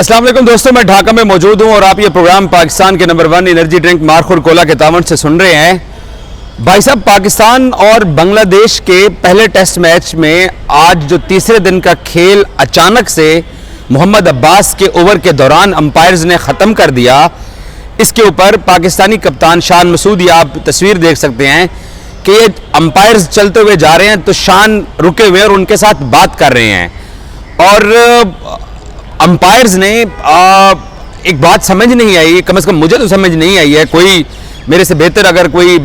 अस्सलाम वालेकुम दोस्तों, मैं ढाका में मौजूद हूं और आप ये प्रोग्राम पाकिस्तान के नंबर 1 एनर्जी ड्रिंक मार्खुर कोला के तावन से सुन रहे हैं। भाई साहब, पाकिस्तान और बांग्लादेश के पहले टेस्ट मैच में आज जो तीसरे दिन का खेल अचानक से मोहम्मद अब्बास के ओवर के दौरान अंपायर्स ने ख़त्म कर दिया, इसके ऊपर पाकिस्तानी कप्तान शान मसूद, ये आप तस्वीर देख सकते हैं कि ये अंपायर्स चलते हुए जा रहे हैं तो शान रुके हुए और उनके साथ बात कर रहे हैं। और अंपायर्स ने एक बात समझ नहीं आई, कम से कम मुझे तो समझ नहीं आई है, कोई मेरे से बेहतर अगर कोई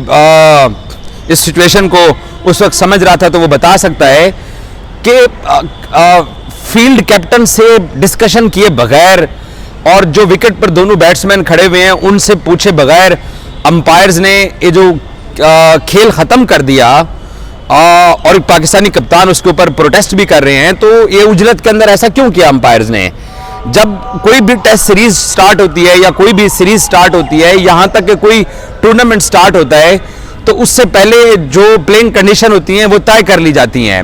इस सिचुएशन को उस वक्त समझ रहा था तो वो बता सकता है कि फील्ड कैप्टन से डिस्कशन किए बगैर और जो विकेट पर दोनों बैट्समैन खड़े हुए हैं उनसे पूछे बगैर अंपायर्स ने ये जो खेल ख़त्म कर दिया और पाकिस्तानी कप्तान उसके ऊपर प्रोटेस्ट भी कर रहे हैं। तो ये उजलत के अंदर ऐसा क्यों किया अंपायर्स ने? जब कोई भी टेस्ट सीरीज स्टार्ट होती है या कोई भी सीरीज स्टार्ट होती है, यहाँ तक कि कोई टूर्नामेंट स्टार्ट होता है, तो उससे पहले जो प्लेइंग कंडीशन होती हैं वो तय कर ली जाती हैं।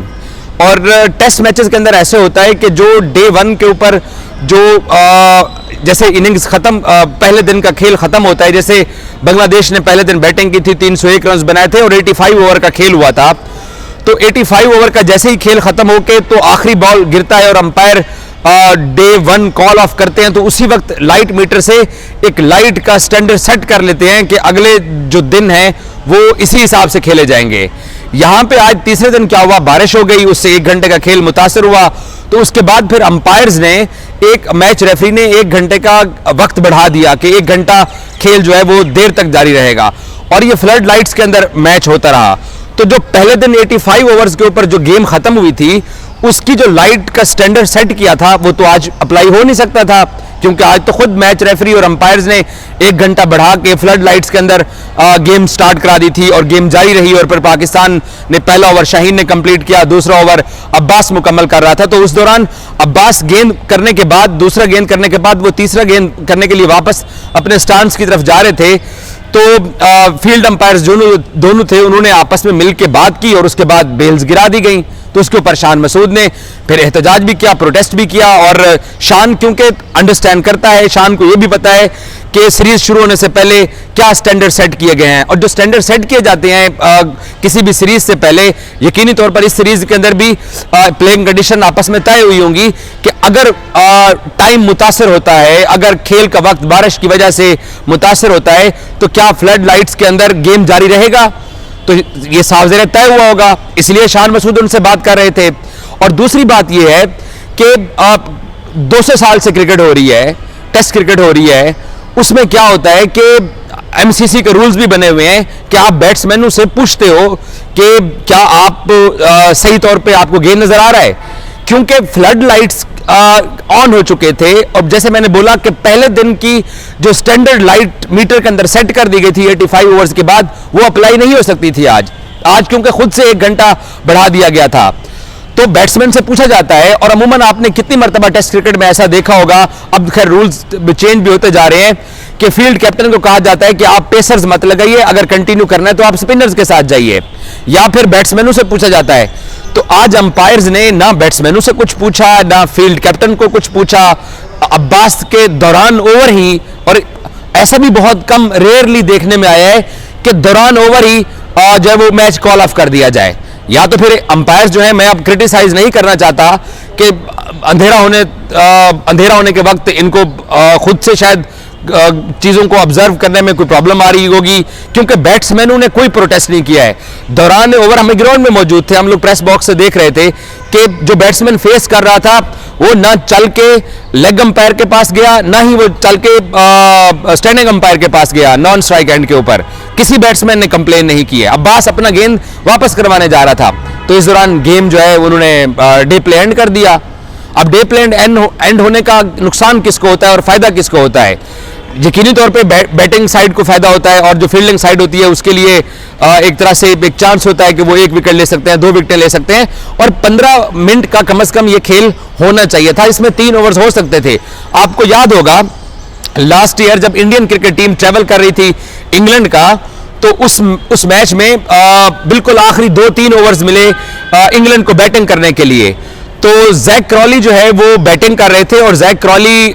और टेस्ट मैचेस के अंदर ऐसे होता है कि जो डे 1 के ऊपर जो जैसे इनिंग्स खत्म, पहले दिन का खेल खत्म होता है, जैसे बांग्लादेश ने पहले दिन बैटिंग की थी, 301 रन बनाए थे और 85 ओवर का खेल हुआ था। तो 85 ओवर का जैसे ही खेल खत्म होके तो आखिरी बॉल गिरता है और अंपायर डे 1 कॉल ऑफ करते हैं, तो उसी वक्त लाइट मीटर से एक लाइट का स्टैंडर्ड सेट कर लेते हैं कि अगले जो दिन है वो इसी हिसाब से खेले जाएंगे। यहां पे आज तीसरे दिन क्या हुआ, बारिश हो गई, उससे 1 घंटे का खेल मुतासर हुआ। तो उसके बाद फिर अंपायर्स ने एक मैच रेफरी ने 1 घंटे का वक्त बढ़ा दिया कि 1 घंटा खेल जो है वो देर तक जारी रहेगा और ये फ्लड लाइट्स के अंदर मैच होता रहा। तो जो पहले दिन 85 ओवर्स के ऊपर जो गेम खत्म हुई थी उसकी जो लाइट का स्टैंडर्ड सेट किया था वो तो आज अप्लाई हो नहीं सकता था, क्योंकि आज तो खुद मैच रेफरी और अंपायर्स ने 1 घंटा बढ़ा के फ्लड लाइट्स के अंदर गेम स्टार्ट करा दी थी और गेम जारी रही। और फिर पाकिस्तान ने पहला ओवर शाहीन ने कंप्लीट किया, दूसरा ओवर अब्बास मुकम्मल कर रहा था। तो उस दौरान अब्बास गेंद करने के बाद, दूसरा गेंद करने के बाद वो तीसरा गेंद करने के लिए वापस अपने स्टांस की तरफ जा रहे थे। तो फील्ड अंपायर्स दोनों थे, उन्होंने आपस में मिलकर बात की और उसके बाद बेल्स गिरा दी गई। तो उसके ऊपर शान मसूद ने फिर एहतजाज भी किया, प्रोटेस्ट भी किया। और शान क्योंकि अंडरस्टैंड करता है, शान को यह भी पता है कि सीरीज शुरू होने से पहले क्या स्टैंडर्ड सेट किए गए हैं और जो स्टैंडर्ड सेट किए जाते हैं किसी भी सीरीज से पहले, यकीनी तौर पर इस सीरीज के अंदर भी प्लेइंग कंडीशन आपस में तय हुई होंगी कि अगर टाइम मुतासर होता है, अगर खेल का वक्त बारिश की वजह से मुतासर होता है, तो क्या फ्लड लाइट्स के अंदर गेम जारी रहेगा? तो ये साफ ज़ाहिर तय हुआ होगा, इसलिए शान मसूद उनसे बात कर रहे थे। और दूसरी बात यह है कि 200 साल से क्रिकेट हो रही है, टेस्ट क्रिकेट हो रही है, उसमें क्या होता है कि एमसीसी के रूल्स भी बने हुए हैं कि आप बैट्समैनों से पूछते हो कि क्या आप सही तौर पे आपको गेंद नजर आ रहा है, क्योंकि फ्लड लाइट्स ऑन हो चुके थे। और जैसे मैंने बोला कि पहले दिन की जो स्टैंडर्ड लाइट मीटर के अंदर सेट कर दी गई थी 85 ओवर्स के बाद, वो अप्लाई नहीं हो सकती थी आज क्योंकि खुद से 1 घंटा बढ़ा दिया गया था। तो बैट्समैन से पूछा जाता है और अमूमन आपने कितनी मरतबा टेस्ट क्रिकेट में ऐसा देखा होगा, अब खैर रूल्स चेंज भी होते जा रहे हैं, कि फील्ड कैप्टन को कहा जाता है कि आप पेसर्स मत लगाइए, अगर कंटिन्यू करना है तो आप स्पिनर्स के साथ जाइए, या फिर बैट्समैनों से पूछा जाता है। तो आज अंपायर्स ने ना बैट्समैनों से कुछ पूछा, ना फील्ड कैप्टन को कुछ पूछा, अब्बास के दौरान ओवर ही, और ऐसा भी बहुत कम रेयरली देखने में आया है कि दौरान ओवर ही जो है वो मैच कॉल ऑफ कर दिया जाए। या तो फिर अंपायर्स जो है, मैं अब क्रिटिसाइज नहीं करना चाहता कि अंधेरा होने के वक्त इनको खुद से शायद चीज़ों को ऑब्जर्व करने में कोई प्रॉब्लम आ रही होगी, क्योंकि बैट्समैनों ने कोई प्रोटेस्ट नहीं किया है। दौरान ओवर हम ग्राउंड में मौजूद थे, हम लोग प्रेस बॉक्स से देख रहे थे कि जो बैट्समैन फेस कर रहा था वो ना चल के लेग अंपायर के पास गया, ना ही वो चल के स्टैंडिंग अंपायर के पास गया नॉन स्ट्राइक एंड के ऊपर। किसी बैट्समैन ने कंप्लेन नहीं की है। अब्बास अपना गेंद वापस करवाने जा रहा था, तो इस दौरान गेम जो है उन्होंने डे प्ले एंड कर दिया। अब डे प्ले एंड होने का नुकसान किसको होता है और फायदा किसको होता है? यकीनी तौर पे बैटिंग साइड को फायदा होता है, और जो फील्डिंग साइड होती है उसके लिए एक तरह से एक चांस होता है कि वो 1 विकेट ले सकते हैं, 2 विकेट ले सकते हैं। और 15 मिनट का कम से कम ये खेल होना चाहिए था, इसमें 3 ओवर्स हो सकते थे। आपको याद होगा लास्ट ईयर जब इंडियन क्रिकेट टीम ट्रेवल कर रही थी इंग्लैंड का, तो उस मैच में बिल्कुल आखिरी 2-3 ओवर्स मिले इंग्लैंड को बैटिंग करने के लिए। तो जैक क्रॉली जो है वो बैटिंग कर रहे थे और जैक क्रॉली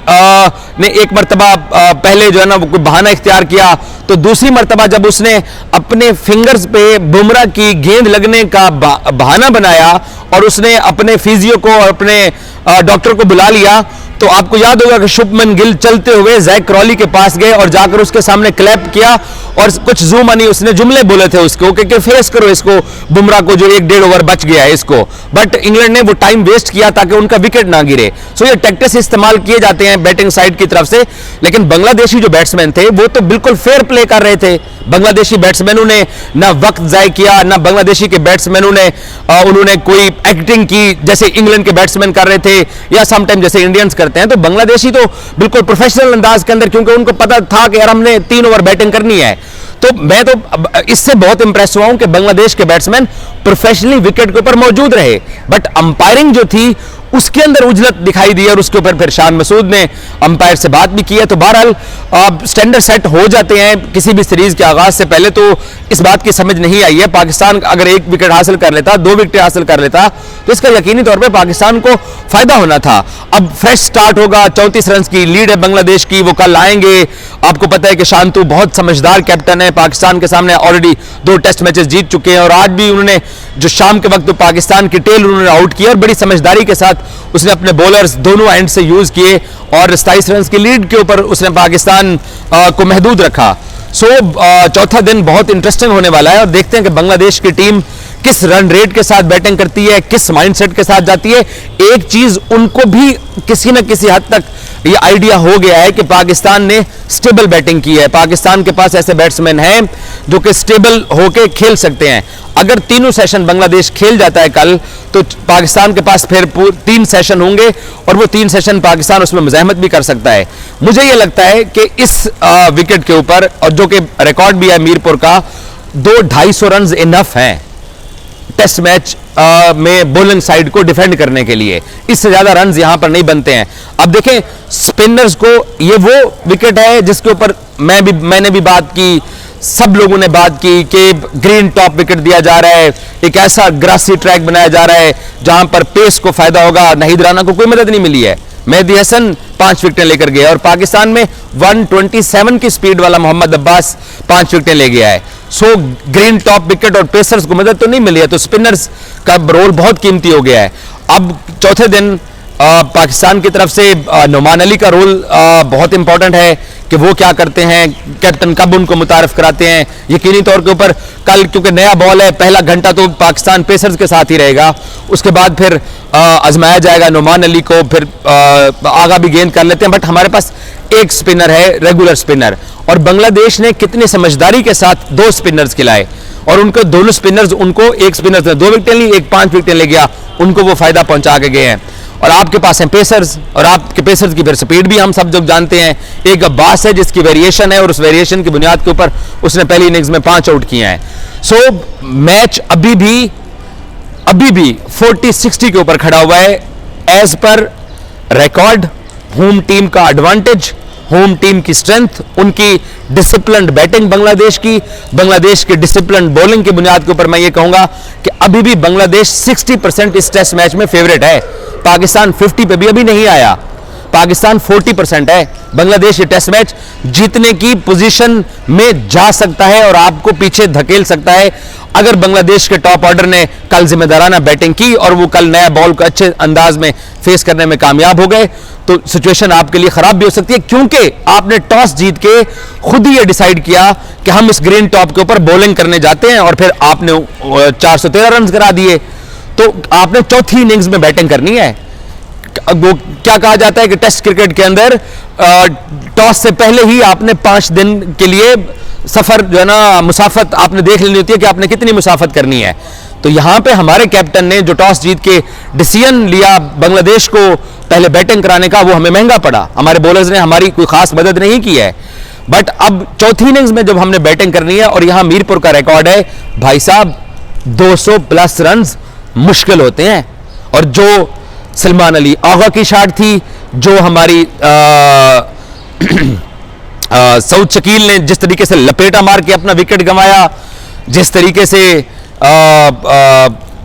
ने एक मर्तबा पहले जो है ना वो बहाना इख्तियार किया, तो दूसरी मर्तबा जब उसने अपने फिंगर्स पे बुमराह की गेंद लगने का बहाना बनाया और उसने अपने फिजियो को और अपने डॉक्टर को बुला लिया, तो आपको याद होगा कि शुभमन गिल चलते हुए जैक क्रॉली के पास गए और जाकर उसके सामने क्लैप किया और कुछ जूम अनी उसने जुमले बोले थे उसको कि फेस करो इसको, बुमराह को जो 1.5 ओवर बच गया है इसको। बट इंग्लैंड ने वो टाइम वेस्ट किया ताकि उनका विकेट ना गिरे। सो ये टैक्टिक्स इस्तेमाल किए जाते हैं बैटिंग साइड की तरफ से, लेकिन बांग्लादेशी जो बैट्समैन थे वो तो बिल्कुल फेयर प्ले कर रहे थे। बांग्लादेशी बैट्समैनों ने ना वक्त जाय किया, ना बांग्लादेशी के बैट्समैनों ने उन्होंने कोई एक्टिंग की जैसे इंग्लैंड के बैट्समैन कर रहे थे या समटाइम जैसे इंडियंस करते हैं। तो बांग्लादेशी तो बिल्कुल प्रोफेशनल अंदाज के अंदर, क्योंकि उनको पता था कि यार हमने 3 ओवर बैटिंग करनी है। तो मैं तो इससे बहुत इंप्रेस हुआ हूं कि बांग्लादेश के बैट्समैन प्रोफेशनली विकेट के ऊपर मौजूद रहे, बट अंपायरिंग जो थी उसके अंदर उजलत दिखाई दी और उसके ऊपर फिर शान मसूद ने अंपायर से बात भी की है। तो बहरहाल स्टैंडर्ड सेट हो जाते हैं किसी भी सीरीज के आगाज से पहले, तो इस बात की समझ नहीं आई है। पाकिस्तान अगर 1 विकेट हासिल कर लेता, 2 विकेट हासिल कर लेता, तो इसका यकीनी तौर पर पाकिस्तान को फायदा होना था। अब फ्रेश स्टार्ट होगा, 34 रन की लीड है बांग्लादेश की, वो कल आएंगे। आपको पता है कि शांतु बहुत समझदार कैप्टन है, पाकिस्तान के सामने ऑलरेडी 2 टेस्ट मैचेस जीत चुके हैं और आज भी उन्होंने जो शाम के वक्त पाकिस्तान की टेल उन्होंने आउट किया और बड़ी समझदारी के साथ उसने अपने बॉलर्स दोनों एंड से यूज किए और 27 रन की लीड के ऊपर उसने पाकिस्तान को महदूद रखा। सो चौथा दिन बहुत इंटरेस्टिंग होने वाला है और देखते हैं कि बांग्लादेश की टीम किस रन रेट के साथ बैटिंग करती है, किस माइंडसेट के साथ जाती है। एक चीज उनको भी किसी न किसी हद तक ये आइडिया हो गया है कि पाकिस्तान ने स्टेबल बैटिंग की है, पाकिस्तान के पास ऐसे बैट्समैन हैं जो कि स्टेबल होके खेल सकते हैं। अगर तीनों सेशन बांग्लादेश खेल जाता है कल, तो पाकिस्तान के पास फिर 3 सेशन होंगे और वो 3 सेशन पाकिस्तान उसमें मुजाहमत भी कर सकता है। मुझे ये लगता है कि इस विकेट के ऊपर, और जो कि रिकॉर्ड भी है मीरपुर का, 200-250 रन इनफ हैं टेस्ट मैच में बॉलिंग साइड को डिफेंड करने के लिए। इससे ज्यादा रन्स यहां पर नहीं बनते हैं। अब देखें स्पिनर्स को, ये वो विकेट है जिसके ऊपर मैंने भी बात की, सब लोगों ने बात की कि ग्रीन टॉप विकेट दिया जा रहा है, एक ऐसा ग्रासी ट्रैक बनाया जा रहा है जहां पर पेस को फायदा होगा। नाहिद राना को कोई मदद नहीं मिली है, मेहदी हसन 5 विकेटें लेकर गया और पाकिस्तान में 127 की स्पीड वाला मोहम्मद अब्बास 5 विकेटें ले गया है। सो ग्रीन टॉप विकेट और पेसर्स को मदद तो नहीं मिली है, तो स्पिनर्स का रोल बहुत कीमती हो गया है। अब चौथे दिन पाकिस्तान की तरफ से नुमान अली का रोल बहुत इंपॉर्टेंट है कि वो क्या करते हैं, कैप्टन कब उनको मुतारफ कराते हैं। यकीनी तौर के ऊपर कल क्योंकि नया बॉल है, पहला घंटा तो पाकिस्तान पेसर्स के साथ ही रहेगा, उसके बाद फिर आजमाया जाएगा नुमान अली को, फिर आगा भी गेंद कर लेते हैं। बट हमारे पास एक स्पिनर है, रेगुलर स्पिनर, और बांग्लादेश ने कितनी समझदारी के साथ 2 स्पिनर्स खिलाए और उनको दोनों स्पिनर्स, उनको एक स्पिनर ने 2 विकेटें ली, एक 5 विकेटें ले गया, उनको वो फायदा पहुंचा के गए हैं। और आपके पास हैं पेसर्स, और आपके पेसर्स की फिर स्पीड भी हम सब लोग जानते हैं। एक अब्बास है जिसकी वेरिएशन है और उस वेरिएशन की बुनियाद के ऊपर उसने पहली इनिंग्स में 5 आउट किए हैं। सो मैच अभी भी 40-60 के ऊपर खड़ा हुआ है as per record. Home team का एडवांटेज, होम टीम की स्ट्रेंथ, उनकी डिसिप्लिन्ड बैटिंग बांग्लादेश की डिसिप्लिन्ड बॉलिंग की बुनियाद के ऊपर मैं ये कहूंगा कि अभी भी बांग्लादेश 60% इस टेस्ट मैच में फेवरेट है। पाकिस्तान 50 पे भी अभी नहीं आया, पाकिस्तान 40% है। बांग्लादेश ये टेस्ट मैच जीतने की पोजीशन में जा सकता है और आपको पीछे धकेल सकता है अगर बांग्लादेश के टॉप ऑर्डर ने कल जिम्मेदाराना बैटिंग की और वो कल नया बॉल को अच्छे अंदाज में फेस करने में कामयाब हो गए, तो सिचुएशन आपके लिए खराब भी हो सकती है, क्योंकि आपने टॉस जीत के खुद ही ये डिसाइड किया कि हम इस ग्रीन टॉप के ऊपर बॉलिंग करने जाते हैं और फिर आपने 413 रन करा दिए। तो आपने चौथी इनिंग्स में बैटिंग करनी है। वो क्या कहा जाता है कि टेस्ट क्रिकेट के अंदर टॉस से पहले ही आपने 5 दिन के लिए सफर जो है ना, मुसाफत आपने देख लेनी होती है कि आपने कितनी मुसाफत करनी है। तो यहां पे हमारे कैप्टन ने जो टॉस जीत के डिसीजन लिया बांग्लादेश को पहले बैटिंग कराने का, वो हमें महंगा पड़ा। हमारे बॉलर्स ने हमारी कोई खास मदद नहीं की है। बट अब चौथी इनिंग्स में जब हमने बैटिंग करनी है, और यहां मीरपुर का रिकॉर्ड है भाई साहब 200+ रन मुश्किल होते हैं। और जो सलमान अली आगा की शॉट थी, जो हमारी सऊद शकील ने जिस तरीके से लपेटा मार के अपना विकेट गंवाया, जिस तरीके से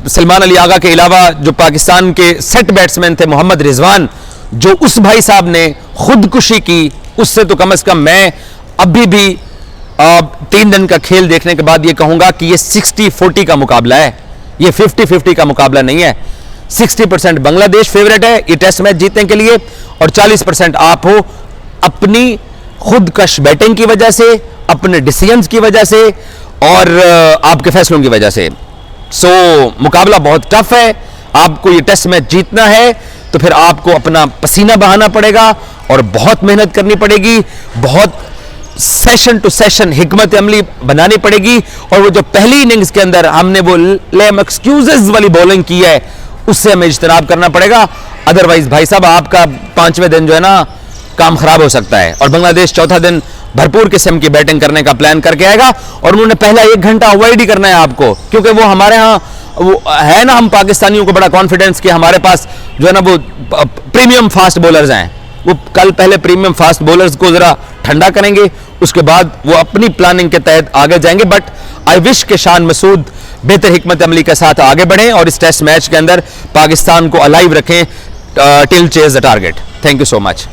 सलमान अली आगा के अलावा जो पाकिस्तान के सेट बैट्समैन थे मोहम्मद रिजवान, जो उस भाई साहब ने खुदकुशी की, उससे तो कम से कम मैं अभी भी 3 दिन का खेल देखने के बाद ये कहूंगा कि ये 60-40 का मुकाबला है, ये 50-50 का मुकाबला नहीं है। 60% बांग्लादेश फेवरेट है ये टेस्ट मैच जीतने के लिए, और 40% आप हो अपनी खुदकश बैटिंग की वजह से, अपने डिसीजंस की वजह से और आपके फैसलों की वजह से। सो मुकाबला बहुत टफ है। आपको ये टेस्ट मैच जीतना है तो फिर आपको अपना पसीना बहाना पड़ेगा और बहुत मेहनत करनी पड़ेगी, बहुत सेशन टू सेशन हिकमत अमली बनानी पड़ेगी। और वो जो पहली इनिंग्स के अंदर हमने वो लेम एक्सक्यूजेस वाली बॉलिंग की है, उससे हमें इज्तनाब करना पड़ेगा। अदरवाइज भाई साहब आपका 5वें दिन जो है ना काम खराब हो सकता है। और बांग्लादेश चौथा दिन भरपूर किस्म की बैटिंग करने का प्लान करके आएगा, और उन्होंने पहला 1 घंटा अवॉइड ही करना है आपको, क्योंकि वो हमारे यहाँ वो है ना, हम पाकिस्तानियों को बड़ा कॉन्फिडेंस कि हमारे पास जो है ना वो प्रीमियम फास्ट बॉलर्स हैं। वो कल पहले प्रीमियम फास्ट बॉलर्स को जरा ठंडा करेंगे, उसके बाद वो अपनी प्लानिंग के तहत आगे जाएंगे। बट आई विश के शान मसूद बेहतर हिकमत अमली के साथ आगे बढ़ें और इस टेस्ट मैच के अंदर पाकिस्तान को अलाइव रखें till chase the target. Thank you so much.